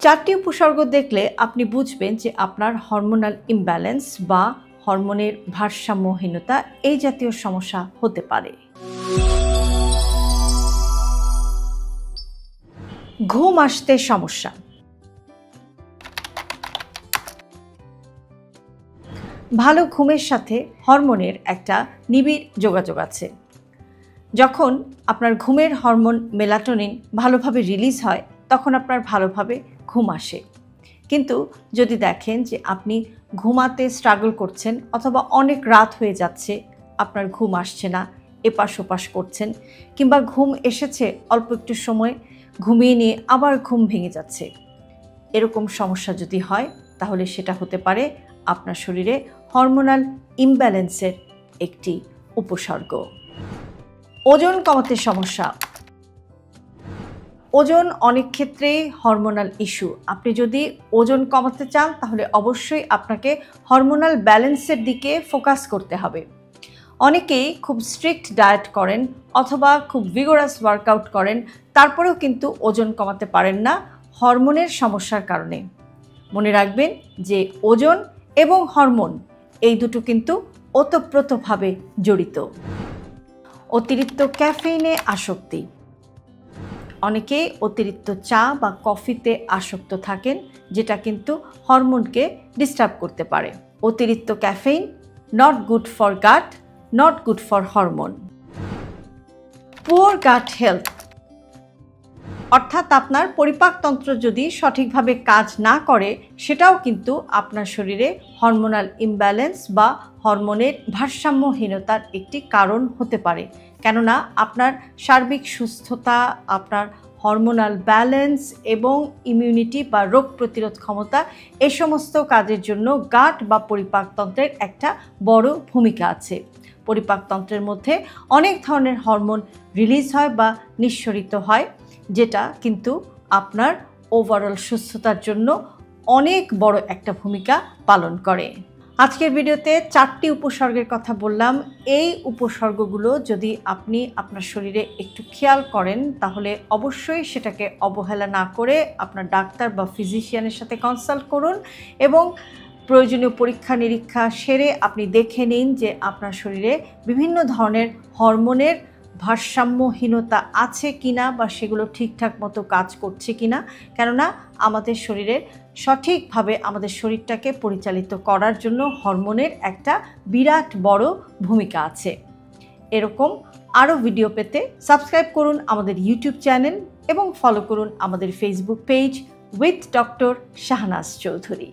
চারটি উপসর্গ দেখলে আপনি বুঝবেন যে আপনার হরমোনাল ইমব্যালেন্স বা হরমোনের ভারসাম্যহীনতা এই জাতীয় সমস্যা হতে পারে। ঘুম আসতে সমস্যা। ভালো ঘুমের সাথে হরমোনের একটা নিবিড় যোগাযোগ আছে। যখন আপনার ঘুমের হরমোন মেলাটোনিন ভালোভাবে রিলিজ হয় তখন আপনার ভালোভাবে ঘুম আসে। কিন্তু যদি দেখেন যে আপনি ঘুমাতে স্ট্রাগল করছেন অথবা অনেক রাত হয়ে যাচ্ছে, আপনার ঘুম আসছে না, এপাশ ওপাশ করছেন, কিংবা ঘুম এসেছে অল্প একটু সময় ঘুমিয়ে নিয়ে আবার ঘুম ভেঙে যাচ্ছে, এরকম সমস্যা যদি হয় তাহলে সেটা হতে পারে আপনার শরীরে হরমোনাল ইমব্যালেন্সের একটি উপসর্গ। ওজন কমাতে সমস্যা। ওজন অনেক ক্ষেত্রেই হরমোনাল ইস্যু। আপনি যদি ওজন কমাতে চান তাহলে অবশ্যই আপনাকে হরমোনাল ব্যালেন্সের দিকে ফোকাস করতে হবে। অনেকেই খুব স্ট্রিক্ট ডায়েট করেন অথবা খুব ভিগোরাস ওয়ার্কআউট করেন, তারপরেও কিন্তু ওজন কমাতে পারেন না হরমোনের সমস্যার কারণে। মনে রাখবেন যে ওজন এবং হরমোন এই দুটো কিন্তু ওতপ্রোতভাবে জড়িত। অতিরিক্ত ক্যাফেইনে আসক্তি। অনেকেই অতিরিক্ত চা বা কফিতে আসক্ত থাকেন, যেটা কিন্তু হরমোনকে ডিস্টার্ব করতে পারে। অতিরিক্ত caffeine not good for gut, not good for hormone. Poor gut health, অর্থাৎ আপনার পরিপাকতন্ত্র যদি সঠিকভাবে কাজ না করে সেটাও কিন্তু আপনার শরীরে হরমোনাল ইমব্যালেন্স বা হরমোনের ভারসাম্যহীনতার একটি কারণ হতে পারে। কেননা আপনার সার্বিক সুস্থতা, আপনার হরমোনাল ব্যালেন্স এবং ইমিউনিটি বা রোগ প্রতিরোধ ক্ষমতা, এ সমস্ত কাজের জন্য গাট বা পরিপাকতন্ত্রের একটা বড় ভূমিকা আছে। পরিপাকতন্ত্রের মধ্যে অনেক ধরনের হরমোন রিলিজ হয় বা নিঃসরিত হয়, যেটা কিন্তু আপনার ওভারঅল সুস্থতার জন্য অনেক বড় একটা ভূমিকা পালন করে। আজকের ভিডিওতে 4টি উপসর্গের কথা বললাম। এই উপসর্গগুলো যদি আপনি আপনার শরীরে একটু খেয়াল করেন তাহলে অবশ্যই সেটাকে অবহেলা না করে আপনার ডাক্তার বা ফিজিশিয়ানের সাথে কনসাল্ট করুন এবং প্রয়োজনীয় পরীক্ষা নিরীক্ষা সেরে আপনি দেখে নিন যে আপনার শরীরে বিভিন্ন ধরনের হরমোনের ভারসাম্যহীনতা আছে কিনা বা সেগুলো ঠিকঠাক মতো কাজ করছে কিনা। কেননা আমাদের শরীরের সঠিকভাবে আমাদের শরীরটাকে পরিচালিত করার জন্য হরমোনের একটা বিরাট বড় ভূমিকা আছে। এরকম আরও ভিডিও পেতে সাবস্ক্রাইব করুন আমাদের ইউটিউব চ্যানেল এবং ফলো করুন আমাদের Facebook page with doctor Shahnaz Chowdhury.